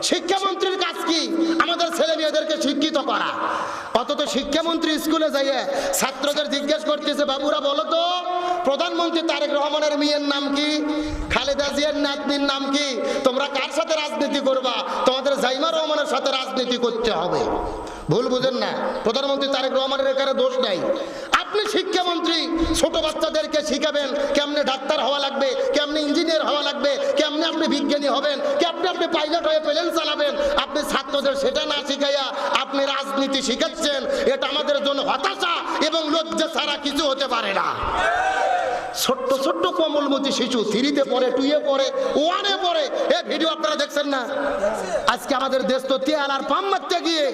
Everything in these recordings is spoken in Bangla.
শিক্ষামন্ত্রীর কাজ কি? আমাদের ছেলে মেয়েদেরকে শিক্ষিত করা। অথচ শিক্ষামন্ত্রী স্কুলে যাইয়ে ছাত্রদের জিজ্ঞেস করতেছে, বাবুরা বলো তো প্রধানমন্ত্রী তারেক রহমানের মেয়ের নাম কি, খালেদা জিয়ার নাতনির নাম কি, তোমরা কার সাথে রাজনীতি করবা? তোমাদের জাইমা রহমানের সাথে রাজনীতি করতে হবে। ভুল বুঝেন না, প্রধানমন্ত্রী তারেক রহমানের এখানে দোষ নাই। আপনি শিক্ষামন্ত্রী, ছোট বাচ্চাদেরকে শিখাবেন কেমনে ডাক্তার হওয়া লাগবে, কেমনে ইঞ্জিনিয়ার হওয়া লাগবে, কেমনে আপনি বিজ্ঞানী হবেন, কেমনে আপনি পাইলট হয়ে প্লেন চালাবেন। আপনি ছাত্রদের সেটা না শিখাইয়া আপনি রাজনীতি শিখাচ্ছেন। এটা আমাদের জন্য হতাশা এবং লজ্জা ছাড়া কিছু হতে পারে না। ছোট্ট ছোট্ট কোমলমতি শিশু 3-তে পড়ে, 2-এ পড়ে, 1-এ পড়ে, এই ভিডিও আপনারা দেখছেন না? আজকে আমাদের দেশ তো তেল আর পাম মারতে গিয়ে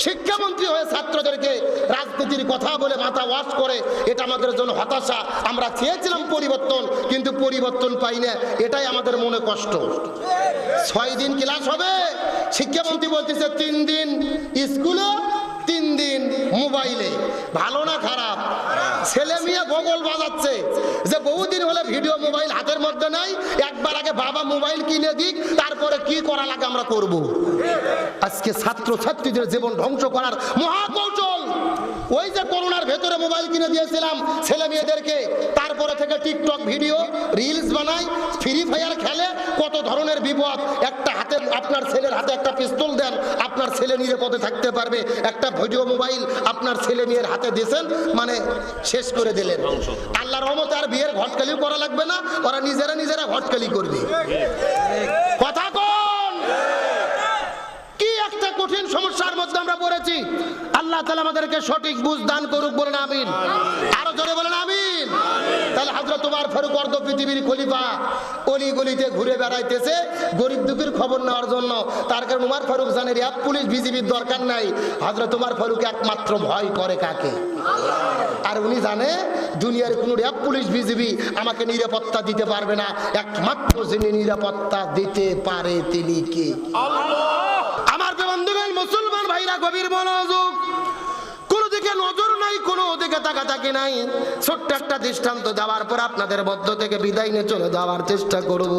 শিক্ষামন্ত্রী হয়ে ছাত্রদেরকে রাজনীতির কথা বলে মাথা ওয়াশ করে। এটা আমাদের জন্য হতাশা। আমরা চেয়েছিলাম পরিবর্তন, কিন্তু পরিবর্তন পাই না, এটাই আমাদের মনে কষ্ট। 6 দিন ক্লাস হবে, শিক্ষামন্ত্রী বলতেছে 3 দিন স্কুলে, 3 দিন মোবাইলে। ভালো না খারাপ? ছেলে মেয়ে গোগল বাজাচ্ছে যে বহুদিন হলে ভিডিও মোবাইল হাতের মধ্যে নাই, একবার আগে বাবা মোবাইল কিনে দিক, তারপরে কি করা লাগে আমরা করব। আজকে ছাত্র ছাত্রীদের জীবন ধ্বংস করার মহাকৌশল। ওই যে করোনার ভেতরে মোবাইল কিনে দিয়েছিলাম ছেলে মেয়েদেরকে, তারপরে থেকে টিকটক ভিডিও রিলস বানায়, ফ্রি ফায়ার খেলে, কত ধরনের বিপদ। একটা হাতে আপনার ছেলের হাতে একটা পিস্তল দেন, আপনার ছেলে নিরাপদে থাকতে পারবে। একটা ভিডিও মোবাইল আপনার ছেলে মেয়ের হাতে দিয়েছেন, মানে শেষ করে দিলেন। আল্লাহর রহমতে আর বিয়ের ঘটকালিও করা লাগবে না, ওরা নিজেরা ঘটকালি করবে। কথা কোন? কি একটা কঠিন সমস্যার মধ্যে আমরা পড়েছি। আল্লাহ তাআলা আমাদেরকে সঠিক বুঝ দান করুক, বলেন আমিন। আরো জোরে বলেন আমিন। তাহলে হযরত ওমর ফারুক অর্ধ পৃথিবীর খলিফা অলি গলিতে ঘুরে বেড়াইতেছে গরিব দুঃখীর খবর নেওয়ার জন্য। তার কারণ ওমর ফারুক জানে র্যাব পুলিশ বিজিবির দরকার নাই। হযরত ওমর ফারুক একমাত্র ভয় করে কাকে? আর উনি জানে দুনিয়ার কোন র্যাব পুলিশ বিজিবি আমাকে নিরাপত্তা দিতে পারবে না, একমাত্র যিনি নিরাপত্তা দিতে পারে তিনি কে? আল্লাহ। আমার বন্ধুগণ, মুসলমান ভাইরা, গভীর মনোযোগ। কোন দিকে নজর নাই, কোন দিকে তাকাতাকি নাই। ছোট্ট একটা দৃষ্টান্ত দেওয়ার পর আপনাদের মধ্য থেকে বিদায় নিয়ে চলে যাওয়ার চেষ্টা করব।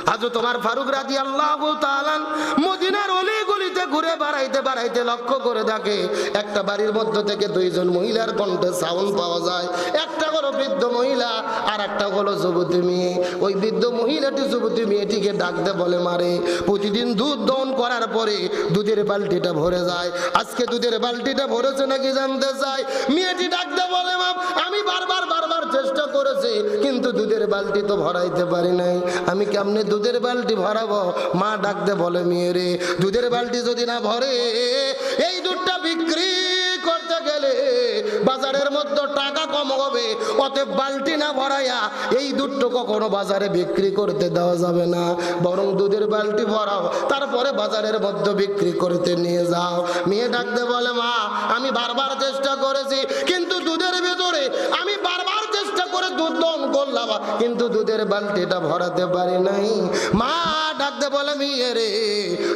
হযরত ওমর ফারুক রাদিয়াল্লাহু তাআলা মদিনার অলি গলিতে ঘুরে বেড়াইতে লক্ষ্য করে দেখে একটা বাড়ির মধ্য থেকে 2 জন মহিলার কণ্ঠে সাউন্ড পাওয়া যায়। একটা হলো বৃদ্ধ মহিলা, আর একটা হলো যুবতী মেয়ে। ওই বৃদ্ধ মহিলাটি যুবতী মেয়েটিকে ডাকতে বলে, মারে প্রতিদিন দুধ দহন করার পরে দুধের বালতিটা ভরে যায়, আজকে দুধের বালতিটা ভরেছে নাকি জানতে চাই। মেয়েটি ডাকতে বলে, মা আমি বারবার চেষ্টা করেছি, কিন্তু দুধের বালতি তো ভরাইতে পারি নাই, আমি কেমনে দুধের বালতি ভরাবো? মা ডাকতে বলে, মেয়ে রে, দুধের বালতি যদি না ভরে এই দুধটা বিক্রি করতে গেলে বাজারের মধ্যে টাকা কম হবে, অতএব বালতি না ভরাইয়া এই দুধটা কখনো বাজারে বিক্রি করতে দেওয়া যাবে না, বরং দুধের বালতি ভরাও, তারপরে বাজারের মধ্যে বিক্রি করতে নিয়ে যাও। মেয়ে ডাকতে বলে, মা আমি বারবার চেষ্টা করেছি, কিন্তু দুধের ভেতরে আমি বারবার চেষ্টা করে দুধ দহন করলাম, কিন্তু দুধের বালতিটা ভরাতে পারি নাই। মা ডাকতে বলে, মেয়ে রে,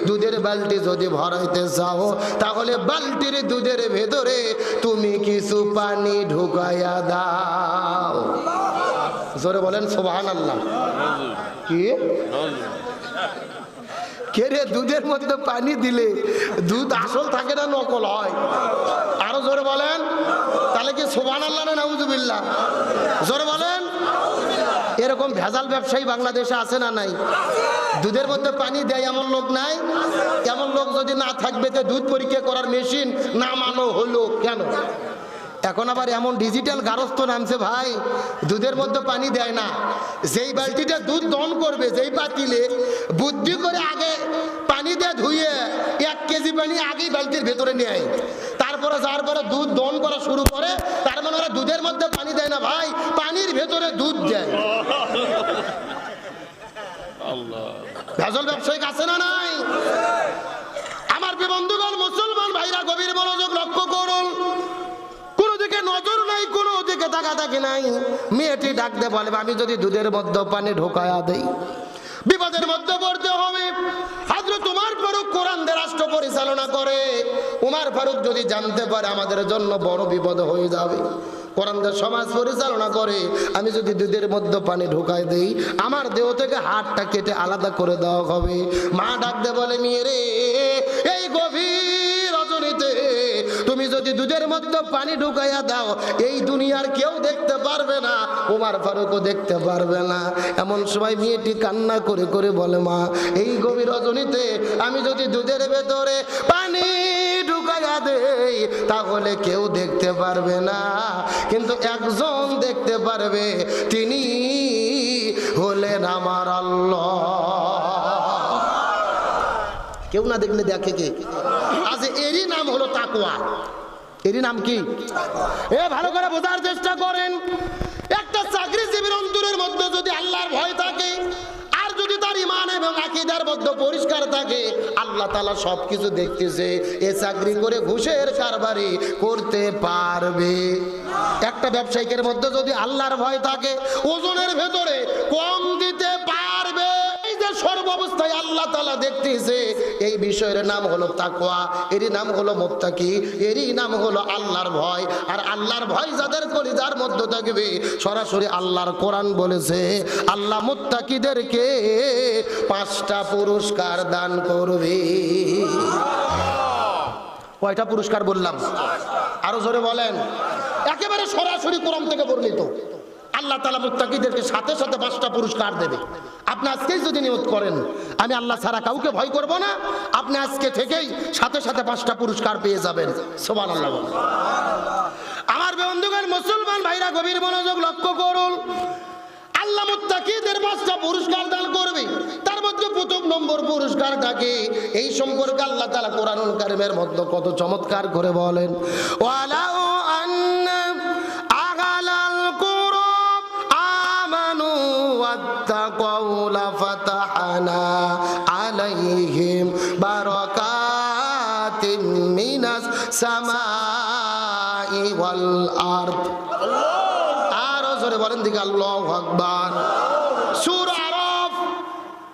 দুধের বালতি যদি ভরাইতে চাও তাহলে বালতির দুধের ভেতরে তুমি কিছু পানি ঢুকাইয়া দাও। জোরে বলেন সুবহানাল্লাহ। কি কে রে? দুধের মধ্যে পানি দিলে দুধ আসল থাকে না নকল হয়? আরো জোরে বলেন। তাহলে কি সুবহানাল্লাহ না নাউজুবিল্লাহ? জোরে বলেন। এরকম ভেজাল ব্যবসায়ী বাংলাদেশে আছে না নাই? দুধের মধ্যে পানি দেয় এমন লোক নাই? এমন লোক যদি না থাকবে তো দুধ পরীক্ষা করার মেশিন নামানো হলো কেন? এখন আবার এমন ডিজিটাল গারস্থ নামছে ভাই, দুধের মধ্যে পানি দেয় না, যেই বালতিটা দুধ দহন করবে, যেই পাতিলে বুদ্ধি করে আগে পানি দিয়ে ধুয়ে 1 কেজি পানি আগেই বালতির ভেতরে নেয়, তারপরে যার পরে দুধ দহন করা শুরু করে, তার মানে ওরা দুধের মধ্যে পানি দেয় না ভাই, পানির ভেতরে দুধ দেয়। ভেজাল ব্যবসায়িক আছে না নাই? আমার বন্ধুগণ, মুসলমান ভাইরা, গভীর মনোযোগ লক্ষ্য করুন। কোনো দিকে নজর নাই, কোনো দিকে তাকাতাকি নাই। মেয়েটি ডাকতে বলে, আমি যদি দুধের মধ্যে পানি ঢোকায়া দেই বিপদের মধ্যে পড়তে হবে। হযরত ওমর ফারুক কোরআন দিয়ে রাষ্ট্র পরিচালনা করে। ওমর ফারুক যদি জানতে পারে আমাদের জন্য বড় বিপদ হয়ে যাবে। কোরআন দিয়ে সমাজ পরিচালনা করে। আমি যদি দুধের মধ্যে পানি ঢুকাই দেই, আমার দেহ থেকে হাড়টা কেটে আলাদা করে দেওয়া হবে। মা ডাক দে বলে, মেয়ে রে, এই গভীর রজনীতে তুমি যদি দুধের মধ্যে পানি ঢুকাইয়া দাও, এই দুনিয়ার কেউ দেখতে পারবে না, ওমর ফারুকও দেখতে পারবে না। এমন সময় মেয়েটি কান্না করে করে বলে, মা, এই গভীর রজনীতে আমি যদি দুধের ভেতরে পানি ঢুকাইয়া দেই, তাহলে কেউ দেখতে পারবে না, কিন্তু একজন দেখতে পারবে, তিনি হলেন আমার আল্লাহ। কেউ না দেখলে দেখে কে? আজ এরই নাম হলো তাকওয়া। এরই নাম কি? ভালো করে বোঝার চেষ্টা করেন। একটা চাকরিজীবীর অন্তরের মধ্যে যদি আল্লাহর ভয় থাকে, আর যদি তার ঈমান এবং আকীদার মধ্যে পরিষ্কার থাকে, আল্লাহ তাআলা সবকিছু দেখতেছে, এ চাকরি করে ঘুষের কারবারি করতে পারবে। একটা ব্যবসায়িকের মধ্যে যদি আল্লাহর ভয় থাকে, ওজনের ভেতরে কম দিতে পারবে। এই যে সর্বাবস্থায় আল্লাহ তাআলা দেখতেছে, এই বিষয়ের নাম হলো তাকওয়া, এরই নাম হলো মুত্তাকি, এরই নাম হলো আল্লাহর ভয়। আর আল্লাহর ভয় যাদের কলিজার মধ্যে থাকবে, সরাসরি আল্লাহর কোরআন বলেছে, আল্লাহ মুত্তাকিদেরকে 5টা পুরস্কার দান করবে। কয়টা পুরস্কার বললাম? আরো জোরে বলেন। একেবারে সরাসরি কোরআন থেকে বর্ণিত। আল্লাহ তাআলা মুত্তাকিদেরকে সাথে সাথে 5টা পুরস্কার দেবে। আপনি আজকেই যদি নিয়ত করেন, আমি আল্লাহ ছাড়া কাউকে ভয় করব না, আপনি আজকে থেকেই সাথে সাথে 5টা পুরস্কার পেয়ে যাবেন। সুবহানাল্লাহ। আমার বন্ধুগণ, মুসলমান ভাইরা, গভীর মনোযোগ লক্ষ্য করুন। আল্লাহ মুত্তাকিদের 5টা পুরস্কার দান করবে। তার মধ্যে প্রথম নম্বর পুরস্কারটাকে, এই সম্পর্কে আল্লাহ তাআলা কোরআনুল কারীমের মধ্যে কত চমৎকার করে বলেন, ওয়ালাউ আন্না আগালাল কুরা আমানু ওয়াত্তাকাউ লাফাতাহনা আলাইহিম বারাকাতিম মিনাস সামাই ওয়াল আরদ। আরো জোরে বলেন দিকে আল্লাহু আকবার। সূরা আরাফ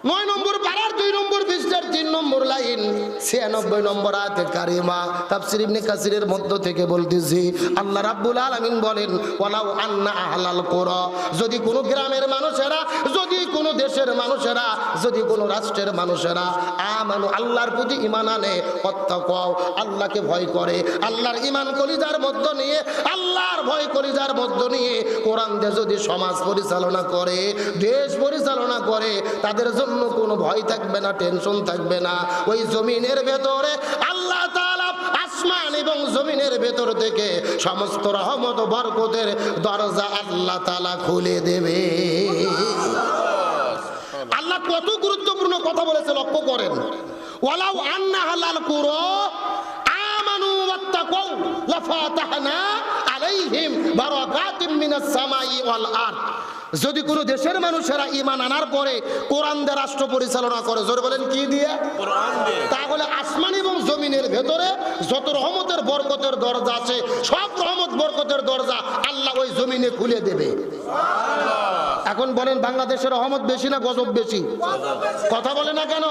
9 নম্বর পারার 2 নম্বর পৃষ্ঠার 3 নম্বর লাইন, 96 নম্বর আয়াতে কারিমা। তাফসীর ইবনে কাসিরের মধ্য থেকে বলতেছি, আল্লাহ রাব্বুল আলামিন বলেন, ওয়ালাউ আন্না আহলাল কুরা, যদি কোনো গ্রামের মানুষেরা, যদি কোনো দেশের মানুষেরা, যদি কোনো রাষ্ট্রের মানুষেরা আমানু, আল্লাহর প্রতি ঈমান আনে, ওয়াত্তাকাউ, আল্লাহকে ভয় করে, আল্লাহর ঈমান কলিজার মধ্যে নিয়ে, আল্লাহর ভয় কলিজার মধ্যে নিয়ে কোরআন দিয়ে যদি সমাজ পরিচালনা করে, দেশ পরিচালনা করে, তাদের জন্য কোনো ভয় থাকবে না, টেনশন থাকবে না। ওই জমিনের ভেতরে আল্লাহ তাআলা আসমান এবং জমিনের ভেতর থেকে সমস্ত রহমত ও বরকতের দরজা আল্লাহ তাআলা খুলে দেবে। আল্লাহ কত গুরুত্বপূর্ণ কথা বলেছে লক্ষ্য করেন। ওয়ালাউ আন্না আহলাল কুরা আমানু ওয়াত্তাকাউ লাফাতাহনা আলাইহিম বারাকাতিম মিনাস সামাই ওয়াল আরদ। যদি কোনো দেশের মানুষেরা ঈমান আনার পরে কোরআন দিয়ে রাষ্ট্র পরিচালনা করে, জোরে বলেন কি দিয়ে? কোরআন দিয়ে। তাহলে আসমান এবং জমিনের ভেতরে যত রহমতের বরকতের দরজা আছে, সব রহমত বরকতের দরজা আল্লাহ ওই জমিনে খুলে দেবে। এখন বলেন, বাংলাদেশের রহমত বেশি না গজব বেশি? কথা বলে না কেন?